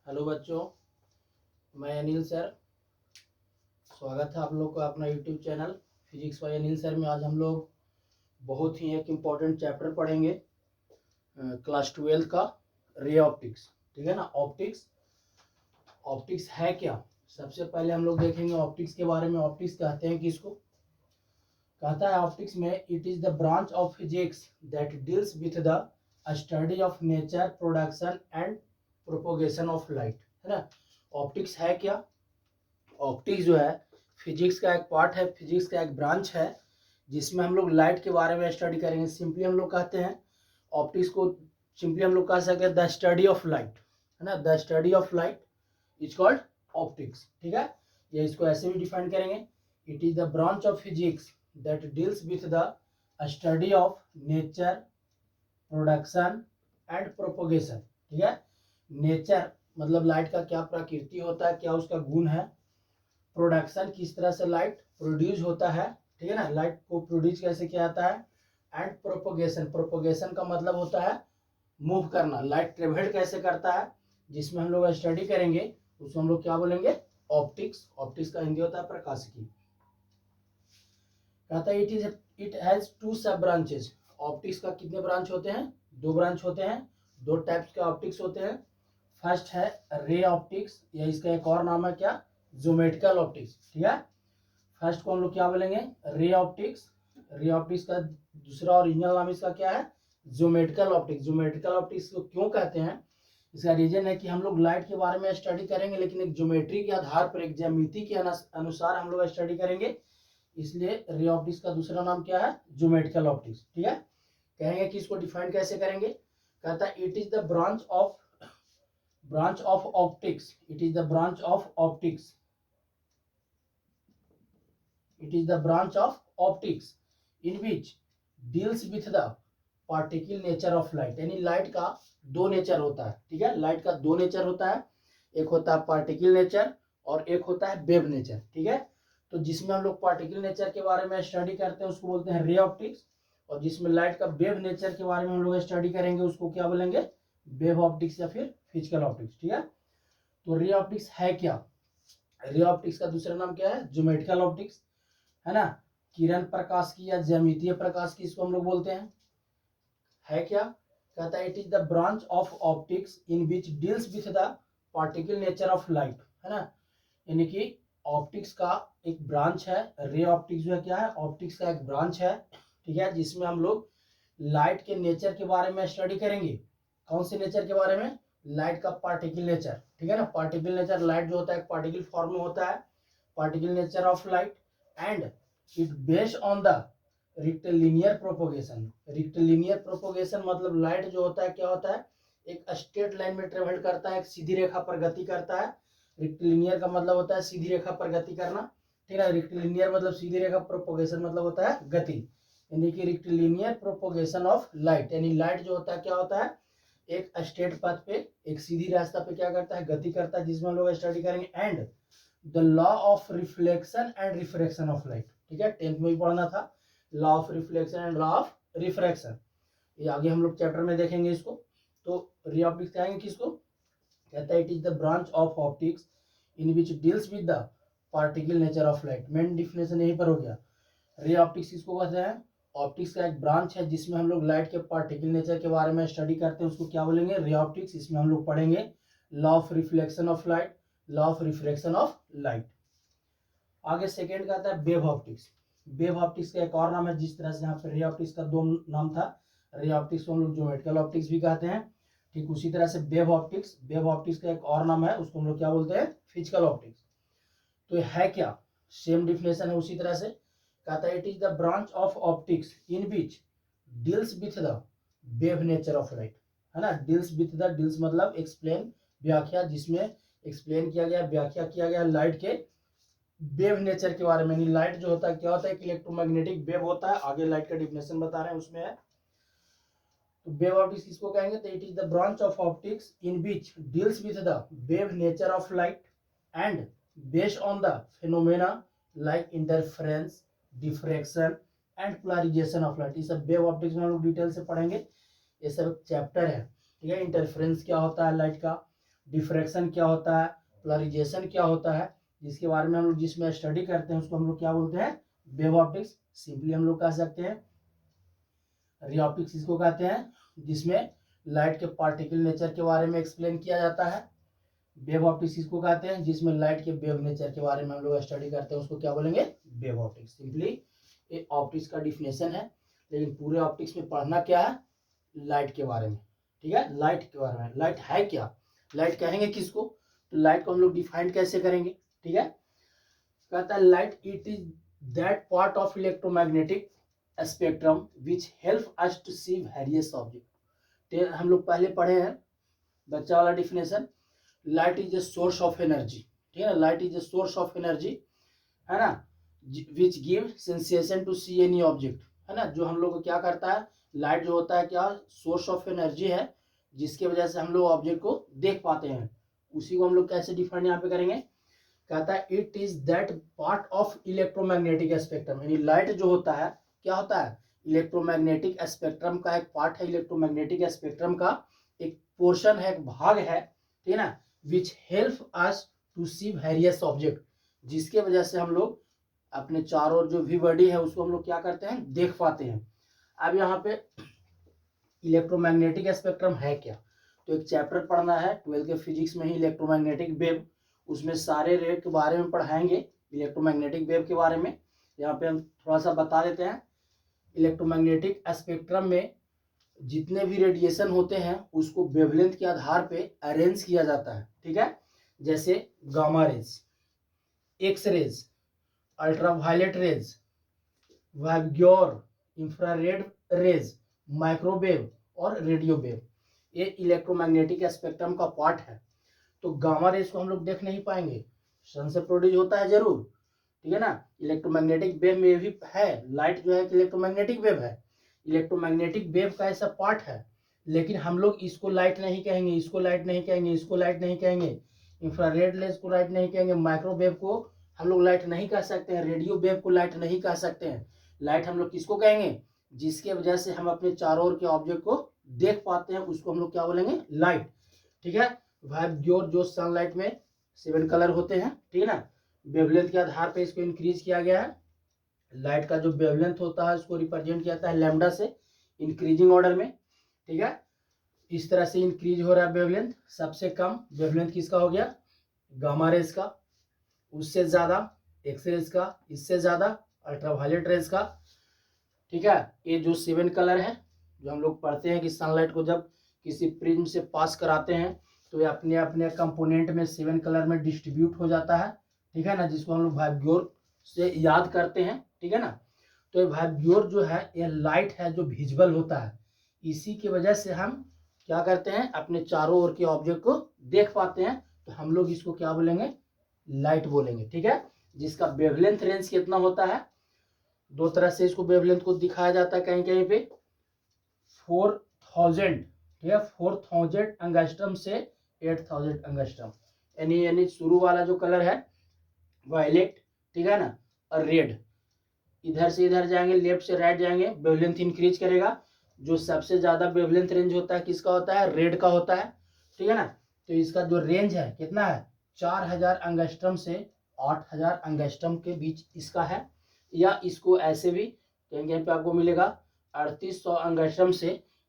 Hello बच्चों, मैं Anil sir. स्वागत है आप लोग को अपना YouTube channel physics bye Anil sir में। आज हम लोग बहुत ही एक इम्पॉर्टेंट चैप्टर पढ़ेंगे क्लास 12 का, रे ऑप्टिक्स। ठीक है ना। ऑप्टिक्स ऑप्टिक्स है क्या, सबसे पहले हम लोग देखेंगे ऑप्टिक्स के बारे में। ऑप्टिक्स कहते हैं किसको, कहता है ऑप्टिक्स में it is the branch of physics that deals with the study of nature, production and propagation of light. है ना। ऑप्टिक्स है क्या, ऑप्टिक्स जो है फिजिक्स का एक पार्ट है, फिजिक्स का एक ब्रांच है जिसमें हम लोग लाइट के बारे में स्टडी करेंगे। सिंपली हम लोग कहते हैं ऑप्टिक्स को, सिंपली हम लोग कह सकते हैं द स्टडी ऑफ लाइट। है ना, the study of light is called optics. ठीक है, ये इसको ऐसे भी डिफाइन करेंगे, it is the branch of physics that deals with the study of nature, production and propagation. ठीक है, नेचर मतलब लाइट का क्या प्रकृति होता है, क्या उसका गुण है। प्रोडक्शन, किस तरह से लाइट प्रोड्यूस होता है। ठीक है ना, लाइट को प्रोड्यूस कैसे किया जाता है। एंड प्रोपोगेशन, प्रोपोगेशन का मतलब होता है मूव करना, लाइट ट्रेवल कैसे करता है, जिसमें हम लोग स्टडी करेंगे उसको हम लोग क्या बोलेंगे, ऑप्टिक्स। ऑप्टिक्स का हिंदी होता है प्रकाशिकी। कहता है इट हैज टू सब ब्रांचेस। ऑप्टिक्स का कितने ब्रांच होते हैं, दो ब्रांच होते हैं, दो टाइप्स के ऑप्टिक्स होते हैं। फर्स्ट है रे ऑप्टिक्स, या इसका एक और नाम है क्या, ज्योमेट्रिकल ऑप्टिक्स। ठीक है, फर्स्ट को हम लोग क्या बोलेंगे, रे ऑप्टिक्स। रे ऑप्टिक्स का दूसरा ओरिजिनल नाम इसका क्या है, ज्योमेट्रिकल ऑप्टिक्स। ज्योमेट्रिकल ऑप्टिक्स को क्यों कहते हैं, इसका रीजन है कि हम लोग लाइट के बारे में स्टडी करेंगे लेकिन एक ज्योमेट्री के आधार पर, एक ज्यामिति के अनुसार हम लोग स्टडी करेंगे, इसलिए रे ऑप्टिक्स का दूसरा नाम क्या है, ज्योमेट्रिकल ऑप्टिक्स। ठीक है, कहेंगे कि इसको डिफाइन कैसे करेंगे। कहता है it is the branch of optics, it is the branch of optics, it is the branch of optics in which deals with the particle nature of light। यानी लाइट का दो नेचर होता है। ठीक है, लाइट का दो नेचर होता है, एक होता है पार्टिकल नेचर और एक होता है वेव नेचर। ठीक है, तो जिसमें हम लोग पार्टिकल नेचर के बारे में स्टडी करते हैं उसको बोलते हैं रे ऑप्टिक्स, और जिसमें लाइट का वेव नेचर के बारे में हम लोग स्टडी करेंगे उसको क्या बोलेंगे, वेव ऑप्टिक्स या फिर फिजिकल ऑप्टिक्स। ठीक है, तो रे ऑप्टिक्स है क्या, रे ऑप्टिक्स का दूसरा नाम क्या है, ज्योमेट्रिकल ऑप्टिक्स। है ना, किरण प्रकाश की या ज्यामितीय प्रकाश की इसको हम लोग बोलते हैं। है क्या, कहता है it is the branch of optics in which deals with the particle nature of light. है ना, यानी कि ऑप्टिक्स का एक ब्रांच है, रे ऑप्टिक्स जो है क्या है, ऑप्टिक्स का एक ब्रांच है। ठीक है, जिसमें हम लोग लाइट के नेचर के बारे में स्टडी करेंगे। कौन से नेचर के बारे में, लाइट का पार्टिकल नेचर। ठीक है ना, पार्टिकल नेचर, लाइट जो होता है एक पार्टिकल फॉर्म में होता है, particle nature of light, and it based on the rectilinear propagation. Rectilinear propagation मतलब लाइट जो होता है क्या होता है, एक स्ट्रेट लाइन में ट्रेवल करता है, एक सीधी रेखा पर गति करता है। रेक्टिलिनियर का मतलब होता है सीधी रेखा पर गति करना। ठीक है, रेक्टिलिनियर मतलब सीधी रेखा, प्रोपोगेशन मतलब होता है गति, यानी कि रेक्टिलिनियर प्रोपोगेशन ऑफ लाइट। यानी लाइट जो होता है क्या होता है, एक स्ट्रेट पथ पे, एक सीधी रास्ता पे क्या करता है, गति करता है, जिसमें हम लोग स्टडी करेंगे। And the law of reflection and refraction of light. ठीक है, 10th में भी पढ़ना था, law of reflection and law of refraction. ये आगे हम लोग चैप्टर में देखेंगे इसको। तो रे ऑप्टिक्स कहेंगे किसको, कहता है it is the branch of optics in which deals with the particle nature of light. Main definition यहीं पर हो गया। रे ऑप्टिक्स किसको कहते हैं, ऑप्टिक्स का एक ब्रांच है जिसमें हम लोग लाइट के पार्टिकल नेचर के बारे में स्टडी करते हैं, उसको क्या बोलेंगे, रे ऑप्टिक्स। इसमें हम लोग पढ़ेंगे law of reflection of light, law of refraction of light. आगे सेकेंड का आता है वेव ऑप्टिक्स। वेव ऑप्टिक्स का एक और नाम है, जिस तरह से यहाँ पे रे ऑप्टिक्स का दो नाम था, रे ऑप्टिक्स को हम लोग ज्योमेट्रिकल ऑप्टिक्स भी कहते हैं। ठीक उसी तरह से वेव ऑप्टिक्स, वेव ऑप्टिक्स का एक और नाम है, उसको हम लोग क्या बोलते हैं, फिजिकल ऑप्टिक्स। तो ये है क्या, सेम डिफिनेशन है उसी तरह से। कहता है it is the branch of optics in which deals with the wave nature of light. है ना, डील्स विथ द, डील्स मतलब एक्सप्लेन, व्याख्या, जिसमें एक्सप्लेन किया गया, व्याख्या किया गया लाइट के वेव नेचर के बारे में। लाइट जो होता है क्या होता है, एक इलेक्ट्रोमैग्नेटिक वेव होता है, आगे लाइट का डिफिनेशन बता रहे हैं उसमें है। तो वेव ऑप्टिक्स किसको कहेंगे, तो it is the branch of optics in which deals with the wave nature of light and based on the phenomena like interference, diffraction and polarisation of light. ये सब वेव ऑप्टिक्स में हम लोग detail से पढ़ेंगे, ये सब चैप्टर है। ठीक है, इंटरफेरेंस क्या होता है लाइट का, डिफ्रैक्शन क्या होता है, पोलराइजेशन क्या होता है, जिसके बारे में हम लोग जिसमें स्टडी करते हैं उसको हम लोग क्या बोलते हैं, वेव ऑप्टिक्स। सिंपली हम लोग कह सकते हैं रे ऑप्टिक्स इसको कहते हैं, जिसमें लाइट के पार्टिकल नेचर के बारे में एक्सप्लेन किया जाता है। वेव ऑप्टिक्स इसको कहते हैं जिसमें लाइट के वेव नेचर के बारे में हम लोग स्टडी करते हैं, उसको क्या बोलेंगे, वेव ऑप्टिक्स। सिंपली ये ऑप्टिक्स का डिफिनेशन है, लेकिन पूरे ऑप्टिक्स में पढ़ना क्या है, लाइट के बारे में। ठीक है, लाइट के बारे में, लाइट है क्या, लाइट कहेंगे किसको, तो लाइट को हम लोग डिफाइन कैसे करेंगे। ठीक है, कहता है light it is that part of electromagnetic spectrum which help us to see various object. हम लोग पहले पढ़े हैं बच्चा वाला definition, light is a source of energy. ठीक है ना, light is a source of energy, है ना, which give sensation to see any object, है ना। जो हम लोग को क्या करता है, लाइट जो होता है क्या, सोर्स ऑफ एनर्जी है, जिसके वजह से हम लोग ऑब्जेक्ट को देख पाते हैं। उसी को हम लोग कैसे डिफाइन यहाँ पे करेंगे, कहता है it is that part of electromagnetic spectrum, यानी लाइट जो होता है क्या होता है, इलेक्ट्रोमैग्नेटिक स्पेक्ट्रम का एक पार्ट है, इलेक्ट्रोमैग्नेटिक स्पेक्ट्रम का एक पोर्शन है, एक भाग है, ठीक है ना, which help us to see various object, जिसके वजह से हम लोग अपने चारों ओर जो भी बॉडी है उसको हम लोग क्या करते हैं, देख पाते हैं। अब यहाँ पे इलेक्ट्रोमैग्नेटिक स्पेक्ट्रम है क्या, तो एक चैप्टर पढ़ना है 12th के फिजिक्स में ही, इलेक्ट्रोमैग्नेटिक वेव, उसमें सारे रे के बारे में पढ़ाएंगे, इलेक्ट्रोमैग्नेटिक वेव के बारे में। यहाँ पे हम थोड़ा सा बता देते हैं, इलेक्ट्रोमैग्नेटिक स्पेक्ट्रम में जितने भी रेडिएशन होते हैं उसको वेवलेंथ के आधार पे अरेंज किया जाता है। ठीक है, जैसे gamma rays, X rays, ultraviolet rays, वैग्योर, इंफ्रारेड रेज, माइक्रोवेव और रेडियो वेव, ये इलेक्ट्रोमैग्नेटिक स्पेक्ट्रम का पार्ट है। तो गामा रेज को हम लोग देख नहीं पाएंगे, सन से प्रोड्यूस होता है जरूर, ठीक है ना। इलेक्ट्रोमैग्नेटिक वेव में भी है, लाइट जो है इलेक्ट्रोमैग्नेटिक वेव है, इलेक्ट्रोमैग्नेटिक वेव का ऐसा पार्ट है, लेकिन हम लोग इसको लाइट नहीं कहेंगे, इसको लाइट नहीं कहेंगे, इसको लाइट नहीं कहेंगे, इंफ्रारेड रेज को लाइट नहीं कहेंगे, माइक्रोवेव को हम लोग लाइट नहीं कह सकते हैं, रेडियो वेव को लाइट नहीं कह सकते हैं। लाइट हम लोग किसको कहेंगे, जिसके वजह से हम अपने चारों ओर के ऑब्जेक्ट को देख पाते हैं, उसको हम लोग क्या बोलेंगे, लाइट। ठीक है, वैग्योर जो सनलाइट में 7 कलर होते हैं, ठीक है ना, वेवलेंथ के आधार पे इसको इंक्रीज किया गया है। लाइट का जो वेवलेंथ होता है उसको रिप्रेजेंट किया जाता है लैम्डा से, इंक्रीजिंग ऑर्डर में। ठीक है, इस तरह से इंक्रीज हो रहा है वेवलेंथ। सबसे कम वेवलेंथ किसका हो गया, गामा रेज का, उससे ज्यादा एक्स रेज का, इससे ज्यादा अल्ट्रावायलेट रेज का। ठीक है, ये जो 7 कलर है जो हम लोग पढ़ते हैं कि सनलाइट को जब किसी प्रिज्म से पास कराते हैं तो ये अपने अपने कंपोनेंट में 7 कलर में डिस्ट्रीब्यूट हो जाता है। ठीक है ना, जिसको हम लोग वैग्योर से याद करते हैं। ठीक है ना, तो ये वैग्योर जो है ये लाइट है जो विजिबल होता है, इसी की वजह से हम क्या करते हैं, अपने चारों ओर के ऑब्जेक्ट को देख पाते हैं, तो हम लोग इसको क्या बोलेंगे, लाइट बोलेंगे। ठीक है, जिसका वेवलेंथ रेंज कितना होता है, दो तरह से इसको वेवलेंथ को दिखाया जाता है, कहीं कहीं पे 4000, ठीक है, 4000 एंगस्ट्रम से 8000 एंगस्ट्रम, यानी शुरू वाला जो कलर है वायलेट, ठीक है ना, और रेड, इधर से इधर जाएंगे, लेफ्ट से राइट जाएंगे, वेवलेंथ इंक्रीज करेगा। जो सबसे ज्यादा वेवलेंथ रेंज होता है किसका होता है, रेड का होता है। ठीक है ना, तो इसका जो रेंज है कितना है, 4000 एंगस्ट्रम से 8000 एंगस्ट्रम के बीच इसका है, या इसको ऐसे भी कहीं कहीं पे आपको मिलेगा 3800 एंगस्ट्रम से,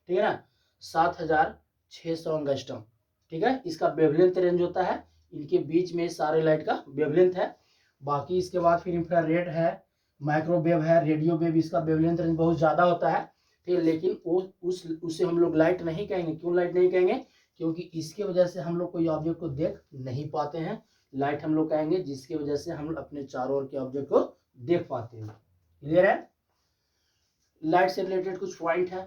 ठीक है ना, 7600 एंगस्ट्रम। ठीक है, इसका वेवलेंथ रेंज होता है, इनके बीच में सारे लाइट का वेवलेंथ है। बाकी इसके बाद फिर इंफ्रारेड है, माइक्रोवेव है, रेडियो वेव, इसका वेवलेंथ रेंज बहुत ज़्यादा होता है। ठीक है, लेकिन वो उसे हम लोग लाइट नहीं कहेंगे। क्यों लाइट नहीं कहेंगे, क्योंकि इसके वजह से हम लोग कोई ऑब्जेक्ट को देख नहीं पाते हैं। लाइट हम लोग कहेंगे जिसकी वजह से हम अपने चारों ओर के ऑब्जेक्ट को देख पाते हैं। क्लियर है, लाइट से रिलेटेड कुछ पॉइंट है।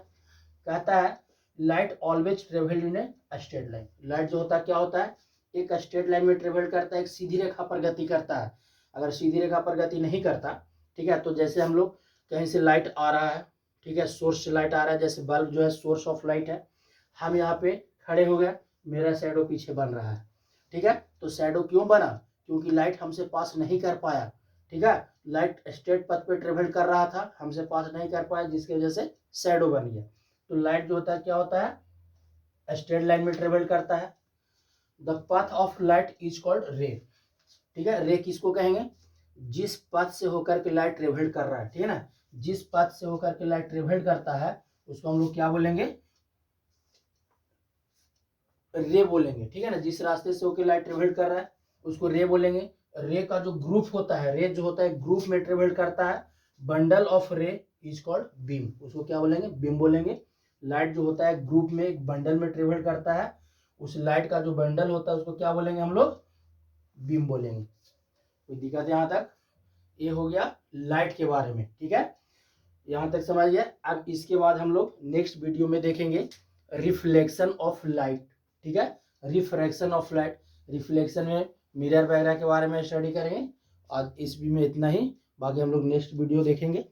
कहता है light always travel in a straight line. Light जो होता है क्या होता है, एक स्ट्रेट लाइन में ट्रेवल करता है, एक सीधी रेखा पर गति करता है। अगर सीधी रेखा पर गति नहीं करता, ठीक है, तो जैसे हम लोग कहीं से लाइट आ रहा है, ठीक है, सोर्स से लाइट आ रहा है, जैसे बल्ब जो है सोर्स ऑफ लाइट है, हम यहाँ पे खड़े हो गए, मेरा शैडो पीछे बन रहा है। ठीक है, तो शैडो क्यों बना, क्योंकि लाइट हमसे पास नहीं कर पाया। ठीक है, लाइट स्ट्रेट पथ पे ट्रेवल कर रहा था, हमसे पास नहीं कर पाया, जिसकी वजह से शैडो बन गया। तो लाइट जो होता है क्या होता है, स्ट्रेट लाइन में ट्रेवल करता है। The path of light is called रे। ठीक है, रे किसको कहेंगे? जिस पथ से होकर के लाइट ट्रेवल कर रहा है, ठीक है ना, जिस पथ से होकर के लाइट ट्रेवल करता है उसको हम लोग क्या बोलेंगे? रे बोलेंगे। ठीक है ना, जिस रास्ते से होकर लाइट ट्रेवल कर रहा है उसको रे बोलेंगे। रे का जो ग्रुप होता है, रे जो होता है ग्रुप में ट्रेवल करता है, बंडल ऑफ रे इज कॉल्ड बीम, उसको क्या बोलेंगे? बीम बोलेंगे। लाइट जो होता है ग्रुप में एक बंडल में ट्रेवल करता है, उस लाइट का जो बंडल होता है उसको क्या बोलेंगे हम लोग? बीम बोलेंगे। कोई दिक्कत है यहाँ तक? ये हो गया लाइट के बारे में। ठीक है, यहाँ तक समझ गया। अब इसके बाद हम लोग नेक्स्ट वीडियो में देखेंगे रिफ्लेक्शन ऑफ लाइट। ठीक है, रिफ्रैक्शन ऑफ लाइट, रिफ्लेक्शन में मिरर वगैरह के बारे में स्टडी करेंगे। आज इस भी में इतना ही, बाकी हम लोग नेक्स्ट वीडियो देखेंगे।